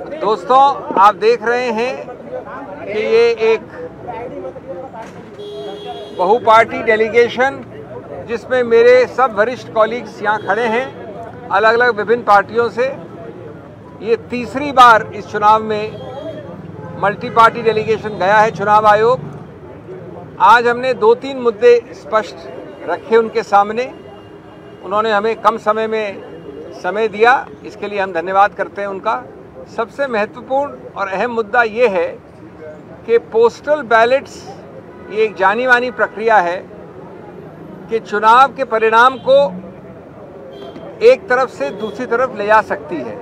दोस्तों, आप देख रहे हैं कि ये एक बहुपार्टी डेलीगेशन जिसमें मेरे सब वरिष्ठ कॉलीग्स यहाँ खड़े हैं अलग अलग विभिन्न पार्टियों से। ये तीसरी बार इस चुनाव में मल्टी पार्टी डेलीगेशन गया है चुनाव आयोग। आज हमने 2-3 मुद्दे स्पष्ट रखे उनके सामने। उन्होंने हमें कम समय में समय दिया, इसके लिए हम धन्यवाद करते हैं उनका। सबसे महत्वपूर्ण और अहम मुद्दा ये है कि पोस्टल बैलेट्स ये एक जानी मानी प्रक्रिया है कि चुनाव के परिणाम को एक तरफ से दूसरी तरफ ले जा सकती है।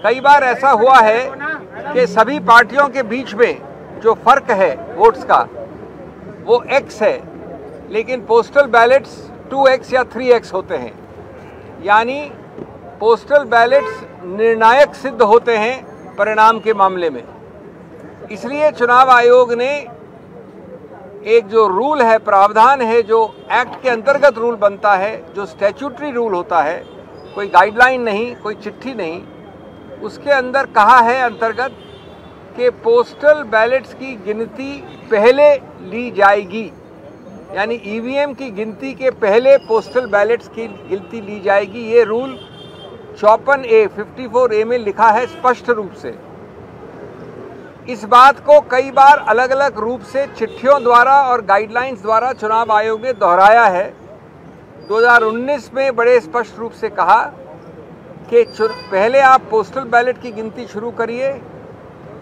कई बार ऐसा हुआ है कि सभी पार्टियों के बीच में जो फर्क है वोट्स का वो x है, लेकिन पोस्टल बैलेट्स 2x या 3x होते हैं। यानी पोस्टल बैलेट्स निर्णायक सिद्ध होते हैं परिणाम के मामले में। इसलिए चुनाव आयोग ने एक जो रूल है, प्रावधान है, जो एक्ट के अंतर्गत रूल बनता है, जो स्टैट्यूटरी रूल होता है, कोई गाइडलाइन नहीं, कोई चिट्ठी नहीं, उसके अंदर कहा है अंतर्गत कि पोस्टल बैलेट्स की गिनती पहले ली जाएगी। यानी ईवीएम की गिनती के पहले पोस्टल बैलेट्स की गिनती ली जाएगी। ये रूल 54A में लिखा है स्पष्ट रूप से। इस बात को कई बार अलग अलग रूप से चिट्ठियों द्वारा और गाइडलाइंस द्वारा चुनाव आयोग ने दोहराया है। 2019 में बड़े स्पष्ट रूप से कहा कि पहले आप पोस्टल बैलेट की गिनती शुरू करिए,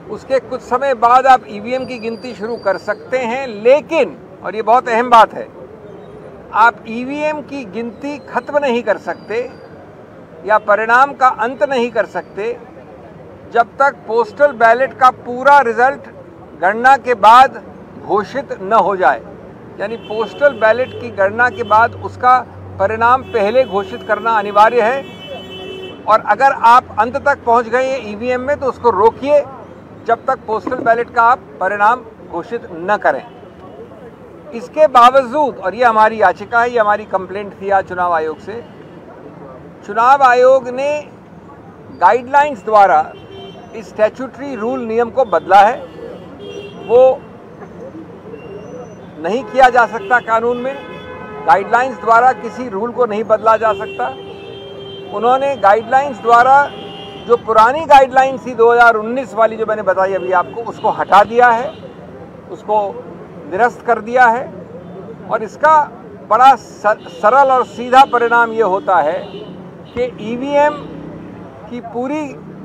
उसके कुछ समय बाद आप ईवीएम की गिनती शुरू कर सकते हैं, लेकिन, और ये बहुत अहम बात है, आप ईवीएम की गिनती खत्म नहीं कर सकते या परिणाम का अंत नहीं कर सकते जब तक पोस्टल बैलेट का पूरा रिजल्ट गणना के बाद घोषित न हो जाए। यानी पोस्टल बैलेट की गणना के बाद उसका परिणाम पहले घोषित करना अनिवार्य है। और अगर आप अंत तक पहुंच गए ईवीएम में तो उसको रोकिए जब तक पोस्टल बैलेट का आप परिणाम घोषित न करें। इसके बावजूद, और ये हमारी याचिका है, ये हमारी कंप्लेंट थी आज चुनाव आयोग से, चुनाव आयोग ने गाइडलाइंस द्वारा इस स्टैट्यूटरी रूल नियम को बदला है। वो नहीं किया जा सकता कानून में। गाइडलाइंस द्वारा किसी रूल को नहीं बदला जा सकता। उन्होंने गाइडलाइंस द्वारा जो पुरानी गाइडलाइंस थी 2019 वाली, जो मैंने बताई अभी आपको, उसको हटा दिया है, उसको निरस्त कर दिया है। और इसका बड़ा सरल और सीधा परिणाम ये होता है कि ईवीएम की पूरी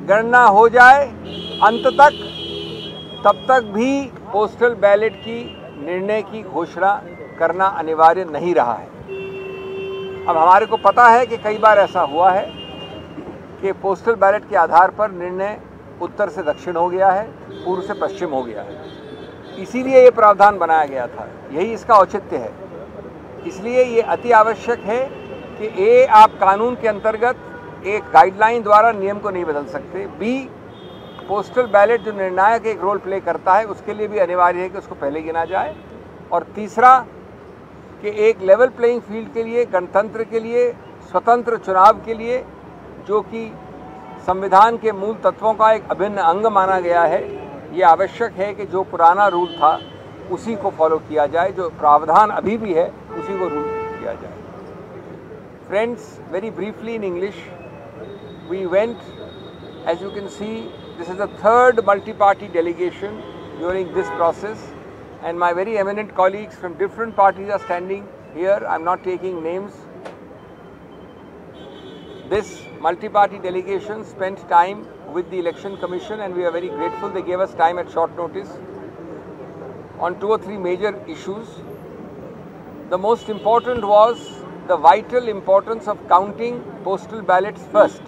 गणना हो जाए अंत तक, तब तक भी पोस्टल बैलेट की निर्णय की घोषणा करना अनिवार्य नहीं रहा है। अब हमारे को पता है कि कई बार ऐसा हुआ है कि पोस्टल बैलेट के आधार पर निर्णय उत्तर से दक्षिण हो गया है, पूर्व से पश्चिम हो गया है। इसीलिए ये प्रावधान बनाया गया था, यही इसका औचित्य है। इसलिए ये अति आवश्यक है कि ए, आप कानून के अंतर्गत एक गाइडलाइन द्वारा नियम को नहीं बदल सकते। बी, पोस्टल बैलेट जो निर्णायक एक रोल प्ले करता है उसके लिए भी अनिवार्य है कि उसको पहले गिना जाए। और तीसरा कि एक लेवल प्लेइंग फील्ड के लिए, गणतंत्र के लिए, स्वतंत्र चुनाव के लिए, जो कि संविधान के मूल तत्वों का एक अभिन्न अंग माना गया है, ये आवश्यक है कि जो पुराना रूल था उसी को फॉलो किया जाए, जो प्रावधान अभी भी है उसी को रूल किया जाए। Friends, very briefly in English, we went, as you can see, this is the third multi-party delegation during this process, and my very eminent colleagues from different parties are standing here. I'm not taking names. This multi-party delegation spent time with the Election Commission, and we are very grateful. They gave us time at short notice on 2 or 3 major issues. The most important was the vital importance of counting postal ballots first,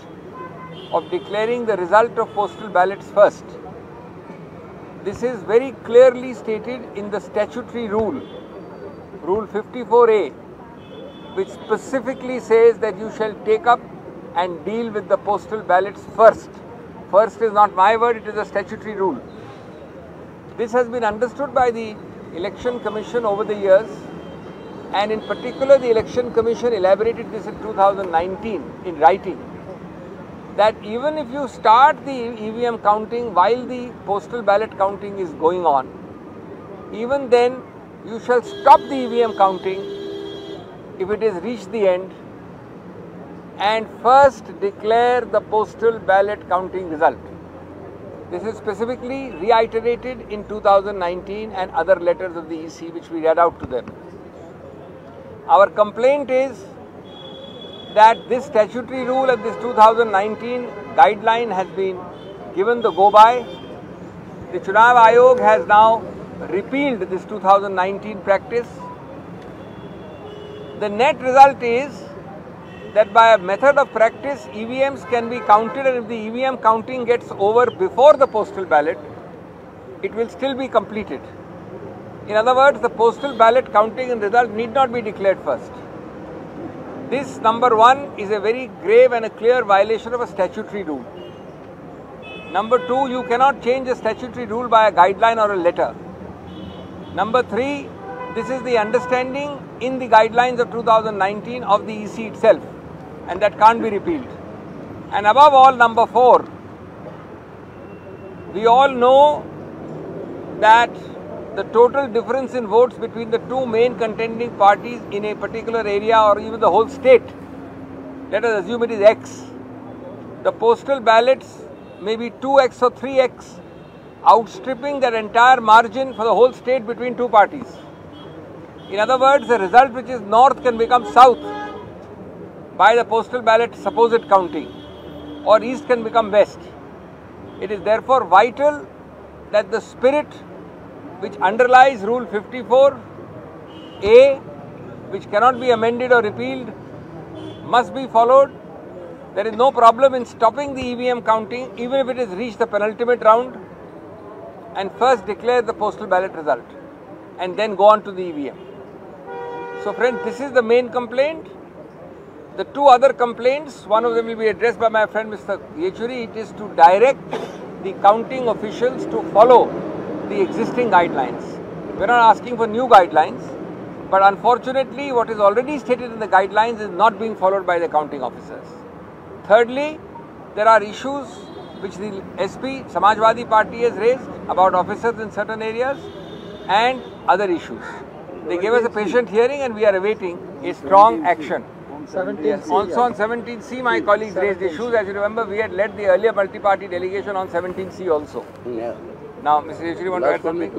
of declaring the result of postal ballots first. This is very clearly stated in the statutory rule, Rule 54A, which specifically says that you shall take up and deal with the postal ballots first. First is not my word, it is a statutory rule. This has been understood by the Election Commission over the years, and in particular the Election Commission elaborated this in 2019 in writing. that even if you start the EVM counting while the postal ballot counting is going on, even then you shall stop the EVM counting if it has reached the end and first declare the postal ballot counting result. This is specifically reiterated in 2019 and other letters of the EC which we read out to them. Our complaint is that this statutory rule and this 2019 guideline has been given the go-by. The Chunav Ayog has now repealed this 2019 practice. The net result is that by a method of practice, EVMs can be counted, and if the EVM counting gets over before the postal ballot, it will still be completed. In other words, the postal ballot counting and result need not be declared first. This, number one, is a very grave and a clear violation of a statutory rule. Number two, you cannot change a statutory rule by a guideline or a letter. Number three, this is the understanding in the guidelines of 2019 of the EC itself, and that can't be repealed. And above all, number four, we all know that the total difference in votes between the two main contending parties in a particular area or even the whole state, let us assume it is X. The postal ballots may be 2X or 3X, outstripping that entire margin for the whole state between two parties. In other words, the result which is north can become south by the postal ballot supposed counting, or east can become west. It is therefore vital that the spirit which underlies Rule 54A, which cannot be amended or repealed, must be followed. There is no problem in stopping the EVM counting even if it has reached the penultimate round, and first declare the postal ballot result and then go on to the EVM. So friends, this is the main complaint. The two other complaints, one of them will be addressed by my friend Mr. Yechuri. It is to direct the counting officials to follow the existing guidelines. We are not asking for new guidelines, but unfortunately what is already stated in the guidelines is not being followed by the counting officers. Thirdly, there are issues which the SP, Samajwadi Party, has raised about officers in certain areas and other issues. They gave us a patient hearing and we are awaiting a strong action. Yes. Also on 17C, my colleagues raised issues. As you remember, we had led the earlier multi-party delegation on 17C also. Yeah. Now, Mr. Yechuri, want to add something?